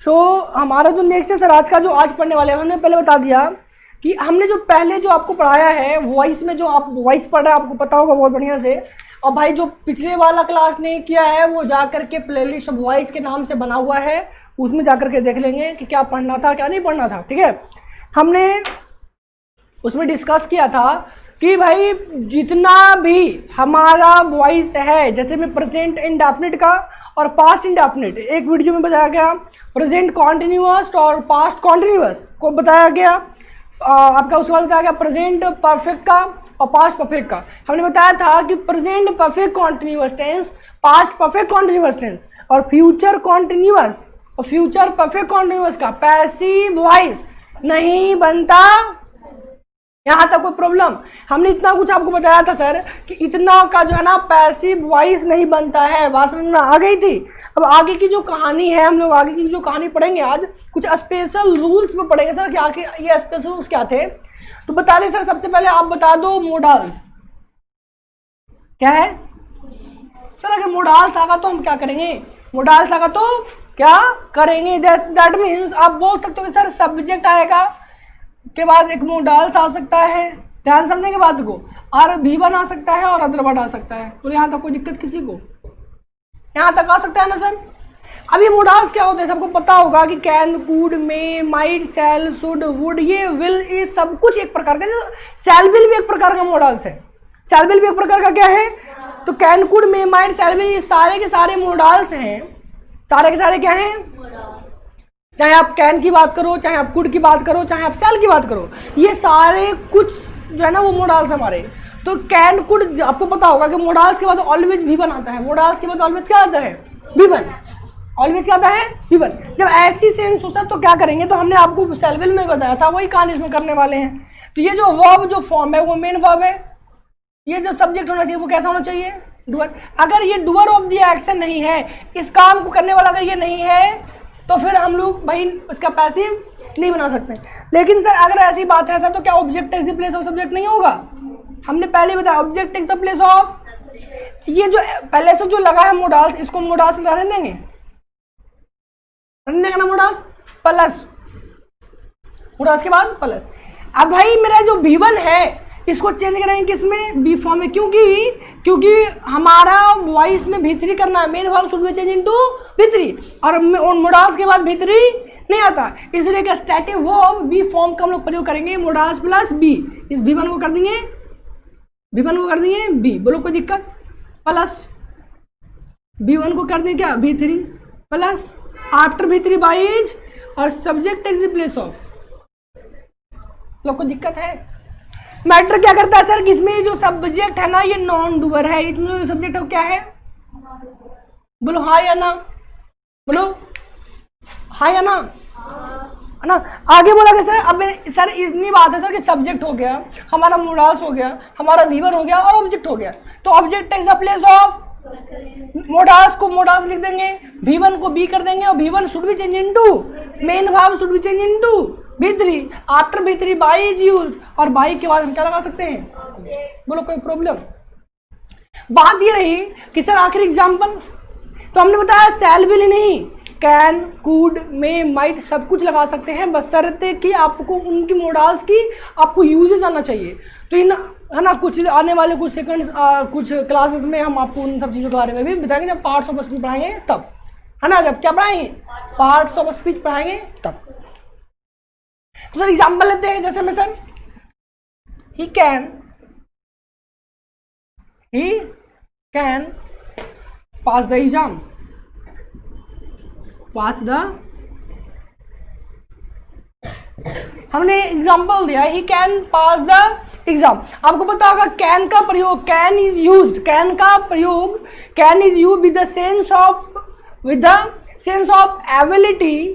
हमारा जो नेक्स्ट है सर आज का जो आज पढ़ने वाले हैं, हमने पहले बता दिया कि हमने जो पहले जो आपको पढ़ाया है वॉइस में, जो आप वॉइस पढ़ रहे हैं आपको पता होगा बहुत बढ़िया से। और भाई जो पिछले वाला क्लास नहीं किया है वो जा करके प्लेलिस्ट ऑफ वॉइस के नाम से बना हुआ है, उसमें जा करके देख लेंगे कि क्या पढ़ना था क्या नहीं पढ़ना था। ठीक है, हमने उसमें डिस्कस किया था कि भाई जितना भी हमारा वॉइस है, जैसे में प्रेजेंट इंडेफिनिट का और पास्ट इंडेफिनिट, एक वीडियो में बताया गया प्रेजेंट कॉन्टिन्यूअस और पास्ट कॉन्टिन्यूअस को बताया गया आपका। उसके बाद बताया गया प्रेजेंट परफेक्ट का और पास्ट परफेक्ट का। हमने बताया था कि present perfect continuous tense, past perfect continuous tense और फ्यूचर कॉन्टिन्यूअस और फ्यूचर परफेक्ट कॉन्टिन्यूअस का पैसिव वॉइस नहीं बनता। यहाँ तक कोई प्रॉब्लम? हमने इतना कुछ आपको बताया था सर कि इतना का जो है ना पैसिव वॉइस नहीं बनता है, बात समझ में आ गई थी। अब आगे की जो कहानी है, हम लोग आगे की जो कहानी पढ़ेंगे आज, कुछ स्पेशल रूल्स में पढ़ेंगे सर कि आखिर ये स्पेशल रूल्स क्या थे। तो बता दें सर, सबसे पहले आप बता दो मोडाल्स क्या है सर। अगर मोडाल्स आगा तो हम क्या करेंगे, मोडाल्स आगा तो क्या करेंगे, दैट मीन्स आप बोल सकते हो कि सर सब्जेक्ट आएगा के बाद एक मोडाल्स आ सकता है, ध्यान समझेंगे बात को, और भी वर्ड आ सकता है और अदर वर्ड आ सकता है। तो यहाँ तक कोई दिक्कत किसी को? यहाँ तक आ सकता है ना सर। अब ये मोडाल्स क्या होते हैं सबको पता होगा कि can, could, may, might, shall, should, would, ये विल, ये सब कुछ एक प्रकार का, शैल विल भी एक प्रकार का मोडाल्स है। शैल विल भी एक प्रकार का क्या है? तो can, could, may, might, shell will, ये सारे के सारे मोडाल्स हैं। सारे के सारे क्या हैं? चाहे आप कैन की बात करो, चाहे आप कुड की बात करो, चाहे आप शैल की बात करो, ये सारे कुछ जो है ना वो मोडाल्स हमारे। तो कैन, कुड, आपको पता होगा कि मोडाल्स के बाद ऑलवेज भी बनाता है। मोडाल्स के बाद ऑलवेज क्या आता है? भी बन। ऑलवेज क्या आता है? भी बन। जब ऐसी सेंस होता है तो क्या करेंगे, तो हमने आपको शैल विल में बताया था, वही कहानी इसमें करने वाले हैं। तो ये जो वर्ब जो फॉर्म है वो मेन वर्ब है। ये जो सब्जेक्ट होना चाहिए वो कैसा होना चाहिए? डूअर। अगर ये डूअर ऑफ द एक्शन नहीं है, इस काम को करने वाला अगर ये नहीं है, तो फिर हम लोग भाई इसका पैसिव नहीं बना सकते। लेकिन सर अगर ऐसी बात है सर, तो क्या object takes the place of subject नहीं होगा? हमने पहले बताया object takes the place of, ये जो पहले से जो लगा है मोडाल्स, इसको मोडाल्स रहने देंगे, रहने देंगे ना मोडाल्स, प्लस मोडाल्स के बाद प्लस। अब भाई मेरा जो V1 है इसको चेंज करेंगे किसमें? बी फॉर्म में, क्योंकि हमारा वॉइस में भीतरी करना है, main verb should be change into भीतरी, और मोडाल्स के बाद भीतरी नहीं आता, इसलिए क्या स्टैटिक वर्ब बी फॉर्म का हम लोग प्रयोग करेंगे, मोडाल्स प्लस बी। इस V1 को कर देंगे, V1 को कर देंगे बी, बोलो कोई दिक्कत? प्लस B1 को कर देंगे क्या? V3 plus after V3 by is और subject takes the place of. लोग को दिक्कत है? मैटर क्या करता है सर कि इसमें जो सब्जेक्ट है ना ये नॉन डूअर है, इसमें जो सब्जेक्ट है क्या है? बोलो हाँ या ना, बोलो हाँ या ना, है ना। आगे बोला कि सर अब सर इतनी बात है सर कि सब्जेक्ट हो गया, हमारा मोडाल्स हो गया, हमारा V1 हो गया और ऑब्जेक्ट हो गया। तो object takes the place of modals को मोडाल्स लिख देंगे, V1 को बी कर देंगे और V1 should be change into, main verb should be change into V3, after V3 by is used, और बाई के बाद हम क्या लगा सकते हैं? बोलो कोई प्रॉब्लम? बात ये रही कि सर आखिर एग्जांपल, तो हमने बताया शैल विल नहीं, कैन, कुड, मे, माइट सब कुछ लगा सकते हैं, बशर्ते कि आपको उनकी मोडाल्स की आपको यूजेस आना चाहिए। तो इन है ना कुछ आने वाले कुछ सेकंड्स कुछ क्लासेस में हम आपको उन सब चीज़ों के बारे में भी बताएंगे, जब पार्ट्स ऑफ स्पीच पढ़ाएंगे तब, है ना। जब क्या पढ़ाएंगे? पार्ट्स ऑफ स्पीच पढ़ाएंगे तब। तो सर एग्जाम्पल लेते हैं, जैसे में sir he can pass the exam, हमने एग्जाम्पल दिया ही कैन पास द एग्जाम। आपको पता होगा कैन का प्रयोग, can is used with the sense of ability,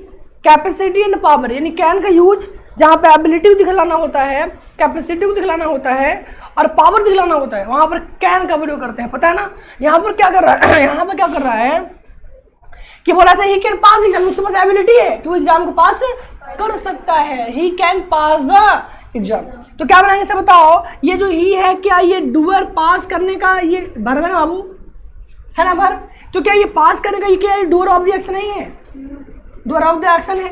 capacity and power. यानी कैन का यूज जहाँ पे एबिलिटी दिखलाना होता है, कैपेसिटी को दिखलाना होता है और पावर दिखलाना होता है, वहां पर कैन का प्रयोग करते हैं, पता है ना। यहाँ पर क्या कर रहा है यहाँ पर क्या कर रहा है कि बोला था ही कैन पास एग्जाम, उसके पास एबिलिटी है कि वो एग्जाम को पास कर सकता है, ही कैन पास द एग्जाम। तो क्या बनाएंगे सब बताओ? ये जो ही है क्या ये डूअर पास करने का ये वर्ब है ना बाबू, है ना वर्ब। तो क्या ये पास करने का ये क्या डूअर ऑफ द एक्शन नहीं है? डूअर ऑफ द एक्शन है।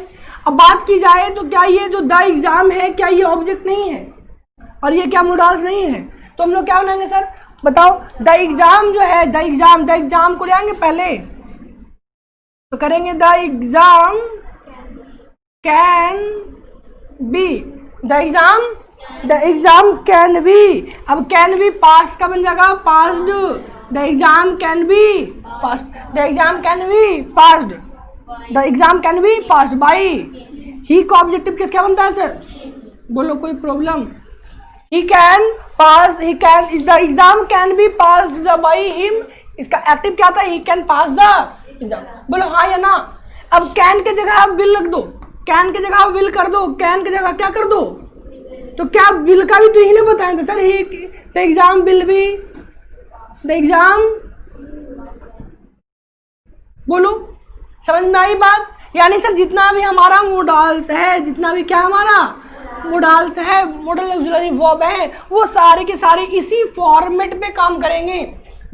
अब बात की जाए तो क्या ये जो द एग्जाम है क्या ये ऑब्जेक्ट नहीं है और ये क्या मोडाल्स नहीं है, तो हम लोग क्या बनाएंगे सर बताओ। द एग्जाम जो है द एग्जाम को ले आएंगे पहले, तो करेंगे the exam can be, the exam can be. अब कैन बी पास्ट का बन जाएगा passed, the exam can be past, the exam can be passed, the exam can be passed by he का ऑब्जेक्टिव किसका बनता है सर, बोलो कोई problem. He can pass, he can, the exam can be passed by him, इसका active क्या था, he can pass the exam, बोलो हाँ या ना। अब कैन के जगह आप विल रख दो, कैन के जगह आप विल कर दो, कैन की जगह क्या कर दो, तो क्या विल का भी तो ही ने बताया था sir, he the exam will be, the exam, बोलो समझ में आई बात। यानी सर जितना भी हमारा मोडाल्स है, जितना भी क्या हमारा मोडाल्स है, मॉडल ऑक्सिलरी वर्ब है, वो सारे के सारे इसी फॉर्मेट पे काम करेंगे।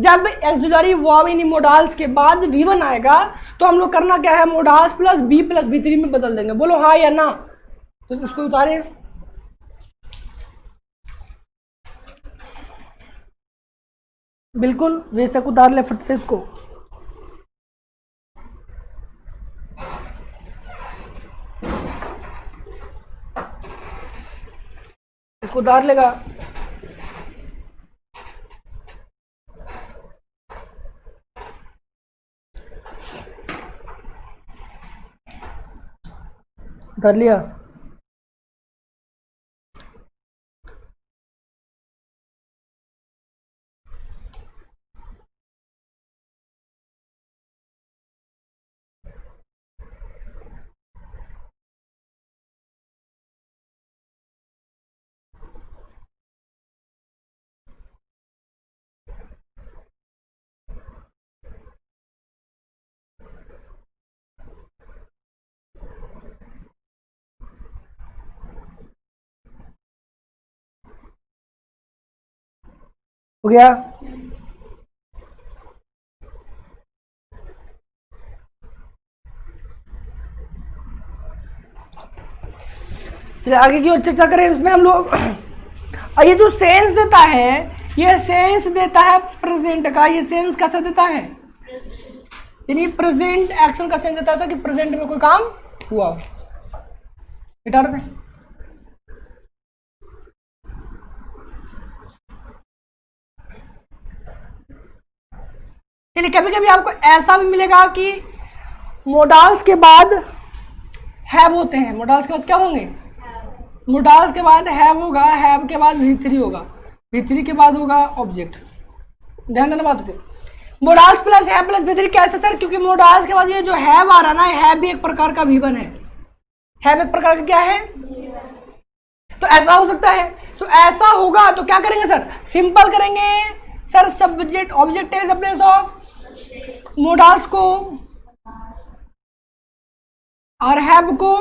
जब ऑक्सिलरी वर्ब इन मोडाल्स के बाद V1 आएगा तो हम लोग करना क्या है, modals plus B plus V3 में बदल देंगे, बोलो हाँ या ना। तो इसको उतारे, बिल्कुल बेशक उतार ले फट से इसको। इसको उतार लेगा, उतार लिया। हो गया, चलिए आगे की ओर चर्चा करें। उसमें हम लोग और ये जो सेंस देता है, ये सेंस देता है प्रेजेंट का, ये सेंस कैसा देता है, यानी प्रेजेंट एक्शन का सेंस देता है कि प्रेजेंट में कोई काम हुआ हो। मिटा देते हैं। चलिए कभी कभी आपको ऐसा भी मिलेगा कि मोडाल्स के बाद हैव होते हैं, मोडाल्स के बाद क्या होंगे, मोडाल्स के बाद हैव होगा, हैव के बाद V3 होगा, V3 के बाद होगा ऑब्जेक्ट। ध्यान देना बात पे। Modals plus have plus V3 कैसे सर, क्योंकि मोडाल्स के बाद ये जो हैव आ रहा ना, हैव भी एक प्रकार का V1 है, हैव एक प्रकार का क्या है, तो ऐसा हो सकता है। तो ऐसा होगा तो क्या करेंगे सर, सिंपल करेंगे sir, subject object is the place of modals को और हैव को,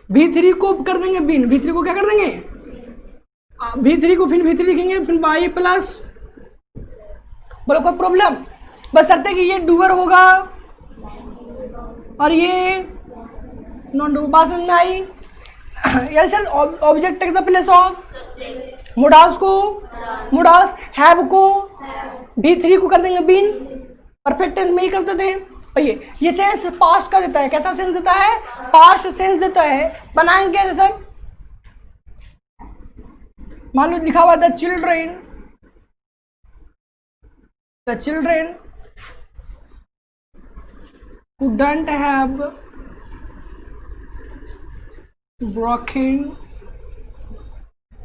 V3 को कर देंगे बिन, V3 को क्या कर देंगे, V3 को फिर V3 लिखेंगे, फिर बाई प्लस, बोलो कोई प्रॉब्लम, बस शर्त है कि ये डूअर होगा और ये नॉन डूअर। बात समझ में आई। यानी sir object take the place of modals को, मोडाल्स हैव को, V3 को कर देंगे बिन, परफेक्ट टेंस में ही करते थे। और ये सेंस पास्ट का देता है, कैसा सेंस देता है, पास्ट सेंस देता है। बनाएंगे कैसे सर, मान लो लिखा हुआ the children couldn't have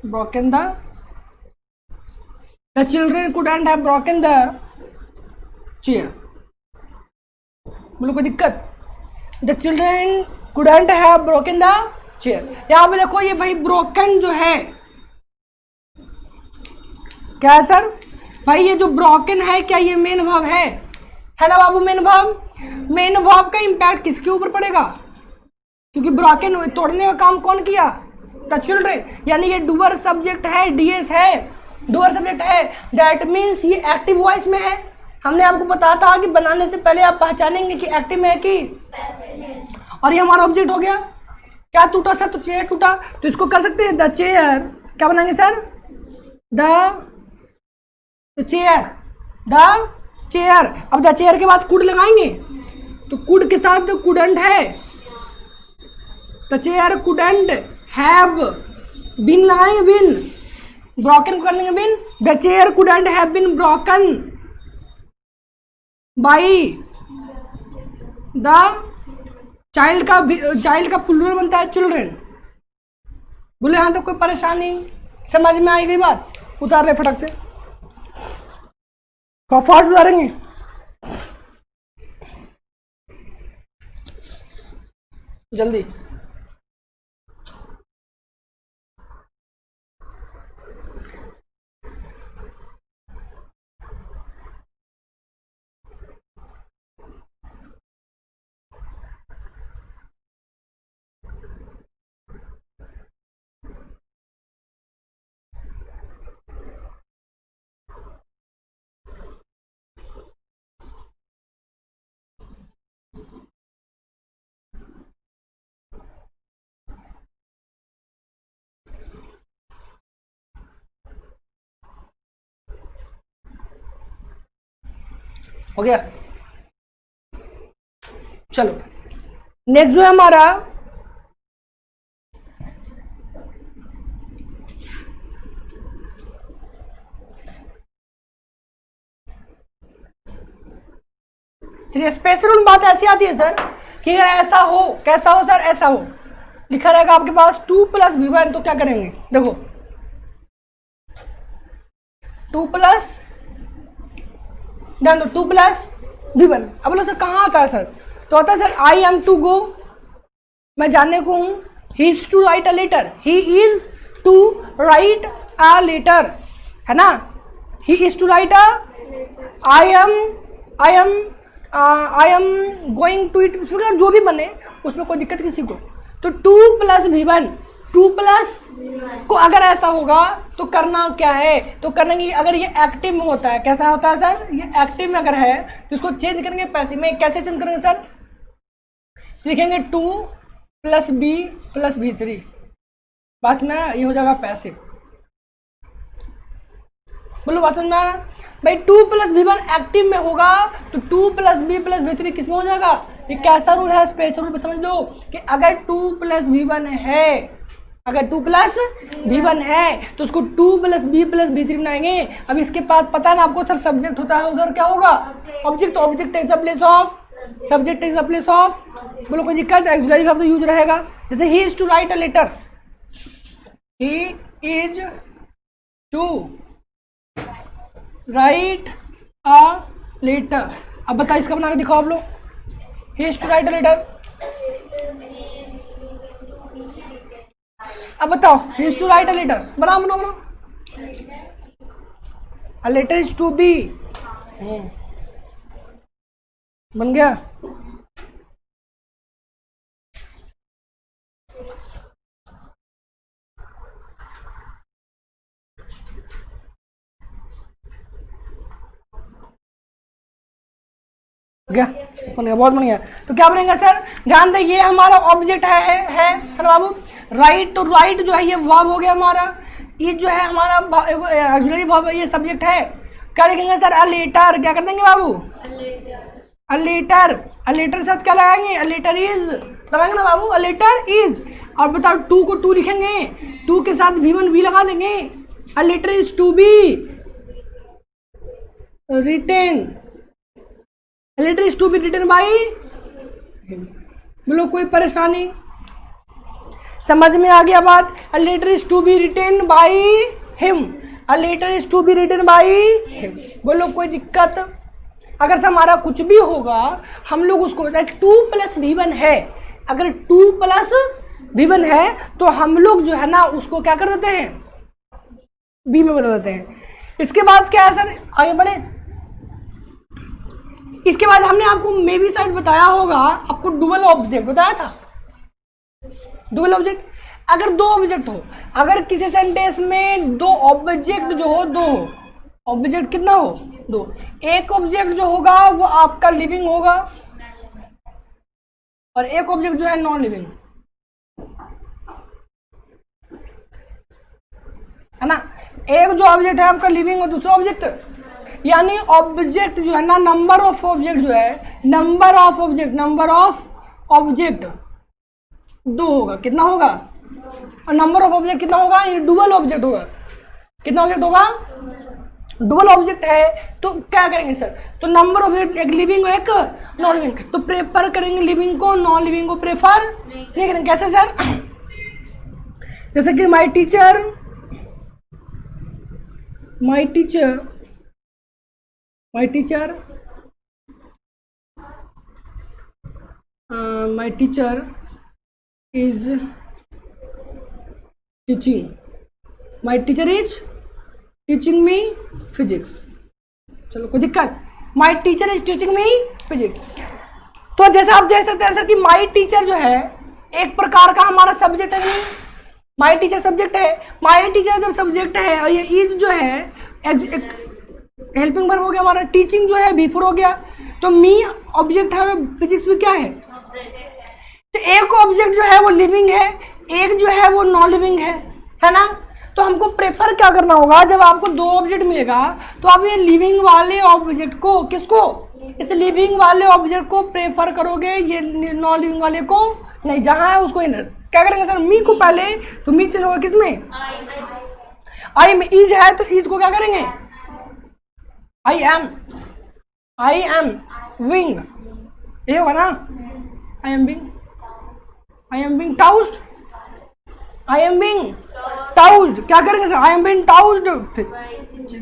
broken the children couldn't have broken the chair, बोलो कोई दिक्कत, the children couldn't have broken the chair। यहाँ पे देखो ये भाई ब्रोकन जो है क्या है सर, भाई ये जो ब्रोकन है क्या ये मेन वर्ब है ना बाबू, मेन वर्ब का इम्पैक्ट किसके ऊपर पड़ेगा, क्योंकि ब्रोकन तोड़ने का काम कौन किया, द चिल्ड्रेन, यानी ये डूअर सब्जेक्ट है, डीएस है, डूअर सब्जेक्ट है, दैट मीन्स ये एक्टिव वॉइस में है। हमने आपको बताया था कि बनाने से पहले आप पहचानेंगे कि एक्टिव में है कि, और ये हमारा ऑब्जेक्ट हो गया। क्या टूटा सर? तो चेयर टूटा। तो इसको कर सकते हैं द चेयर, क्या बनाएंगे sir? The chair, the chair. अब द चेयर के बाद कुड लगाएंगे, तो कुड के साथ कुडंट है, the chair couldn't have been लगाएंगे, बीन। ब्रोकन को कर देंगे been. The chair couldn't have been broken by the child का प्लूरल बनता है चिल्ड्रेन। बोले यहाँ तक कोई परेशानी? समझ में आई गई बात? उतार रहे फटक से, थोड़ा फास्ट उतारेंगे। जल्दी। हो गया? चलो नेक्स्ट जो है हमारा चलिए, स्पेशल बात ऐसी आती है सर कि अगर ऐसा हो, कैसा हो सर? ऐसा हो, लिखा रहेगा आपके पास 2 + v1, तो क्या करेंगे? देखो 2 + ध्यान दो, 2 + v1। अब बोलो सर कहाँ आता है सर? तो आता है sir I am to go, मैं जानने को हूँ। He is to write a letter, he is to write a letter, है ना? He is to write a, I am going to it, जो भी बने उसमें कोई दिक्कत किसी को। तो 2 + v1, 2 + को अगर ऐसा होगा तो करना क्या है? तो करना कि अगर ये एक्टिव में होता है, कैसा होता है सर? ये एक्टिव में अगर है तो इसको चेंज करेंगे पैसिव में। कैसे चेंज करेंगे सर? लिखेंगे 2 + b + v3, बस में ये हो जाएगा पैसिव। बोलो बात समझ में आया? भाई 2 + v1 एक्टिव में होगा तो 2 + b + v3 किस में हो जाएगा? ये कैसा रूल है? स्पेशल रूल समझ लो कि अगर 2 + v1 है, अगर 2 + v1 है तो उसको 2 + b + v3 बनाएंगे। अब इसके बाद पता है ना आपको सर, सब्जेक्ट होता है उधर क्या होगा? Object. Object takes the place of, subject takes the place of. बोलो कोई दिक्कत? एक्सुलरी वर्ब तो यूज रहेगा। जैसे he is to write a letter, he is to write a letter. अब बताओ, इसका बना के दिखाओ आप लोग। He is to write a letter, अब बताओ he is to write a letter, बनाओ बनाओ बनाओ। A letter is to be, बन गया। गया, बन गया, बहुत बढ़िया। तो क्या बनेगा सर? ध्यान दें, ये हमारा ऑब्जेक्ट है ना बाबू? राइट, तो राइट जो है ये वर्ब हो गया हमारा। ये जो है हमारा ऑक्सिलरी वर्ब, ये सब्जेक्ट है। क्या लिखेंगे सर? A letter. क्या कर देंगे बाबू? A letter. अ लेटर साथ क्या लगाएंगे? अ लेटर इज लगाएंगे ना बाबू? अ लेटर इज। और बताओ 2 को 2 लिखेंगे, 2 के साथ v1 भी लगा देंगे। A letter is to be written, letter is to be written by. बोलो कोई परेशानी? समझ में आ गया बात? A letter is to be written by him, a letter is to be written by him. बोलो कोई दिक्कत? अगर से हमारा कुछ भी होगा हम लोग उसको 2 + v1 है, अगर 2 + v1 है तो हम लोग जो है ना उसको क्या कर देते हैं? b में बदल देते हैं। इसके बाद क्या है सर? आगे बढ़े। इसके बाद हमने आपको मे भी शायद बताया होगा, आपको डुअल ऑब्जेक्ट बताया था। डुअल ऑब्जेक्ट, अगर 2 ऑब्जेक्ट हो, अगर किसी सेंटेंस में 2 ऑब्जेक्ट जो हो, 2 हो, ऑब्जेक्ट कितना हो? 2। एक ऑब्जेक्ट जो होगा वो आपका लिविंग होगा, और एक ऑब्जेक्ट जो है नॉन लिविंग, है ना। एक जो ऑब्जेक्ट है आपका लिविंग और दूसरा ऑब्जेक्ट, यानी ऑब्जेक्ट जो है ना, नंबर ऑफ ऑब्जेक्ट जो है, नंबर ऑफ ऑब्जेक्ट 2 होगा। कितना होगा? और नंबर ऑफ ऑब्जेक्ट कितना होगा? ये डुअल ऑब्जेक्ट होगा। कितना ऑब्जेक्ट होगा? डुअल ऑब्जेक्ट है तो क्या करेंगे सर? तो नंबर ऑफ ऑब्जेक्ट, एक लिविंग और एक नॉन लिविंग, तो प्रेफर करेंगे लिविंग को, नॉन लिविंग को प्रेफर नहीं करेंगे। कैसे सर? जैसे कि my teacher is teaching me physics। चलो कोई दिक्कत? My teacher is teaching me physics. तो जैसे आप देख सकते हैं सर कि माई टीचर जो है एक प्रकार का हमारा सब्जेक्ट है। नहीं, माई टीचर सब्जेक्ट है। माई टीचर जब सब्जेक्ट है और ये इज जो है एक हेल्पिंग वर्ब हो गया हमारा, टीचिंग जो है बिफोर हो गया, तो मी ऑब्जेक्ट है और फिजिक्स भी क्या है? तो एक ऑब्जेक्ट जो है वो लिविंग है, एक जो है वो नॉन लिविंग है ना। तो हमको प्रेफर क्या करना होगा? जब आपको 2 ऑब्जेक्ट मिलेगा तो आप ये लिविंग वाले ऑब्जेक्ट को, किसको? इस लिविंग वाले ऑब्जेक्ट को प्रेफर करोगे, ये नॉन लिविंग वाले को नहीं। जहां है उसको क्या करेंगे सर? मी को पहले, तो मी चेंज होगा किसमें? आई में। इज है तो इज को क्या करेंगे? आई एम विंग, ये होगा ना। आई एम बिंग टाउस्ड, क्या करेंगे सर? आई एम बिंग टाउस्ड,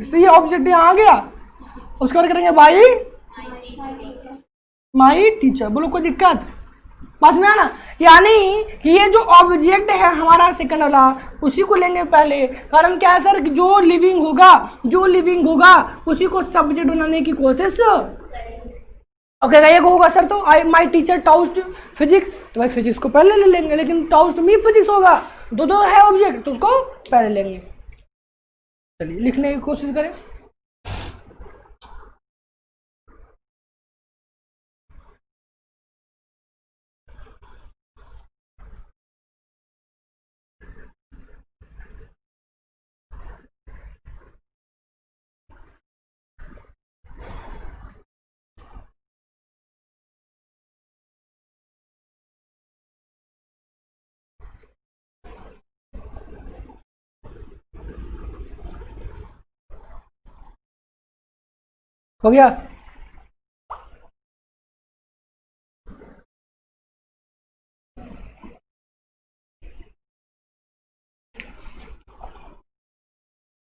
तो ये ऑब्जेक्ट यहाँ आ गया, उसका करेंगे बाई माई टीचर। बोलो कोई दिक्कत? बस में आना। यानी कि ये जो ऑब्जेक्ट है हमारा सेकंड वाला, उसी को लेंगे पहले। कारण क्या है सर? कि जो लिविंग होगा उसी को सब्जेक्ट बनाने की कोशिश। ओके, ये होगा सर, तो आई माई टीचर टाउस्ड फिजिक्स, तो भाई फिजिक्स को पहले ले लेंगे, लेकिन टाउस्ड मी फिजिक्स होगा, दो है ऑब्जेक्ट, तो उसको पहले लेंगे। चलिए लिखने की कोशिश करें। हो गया?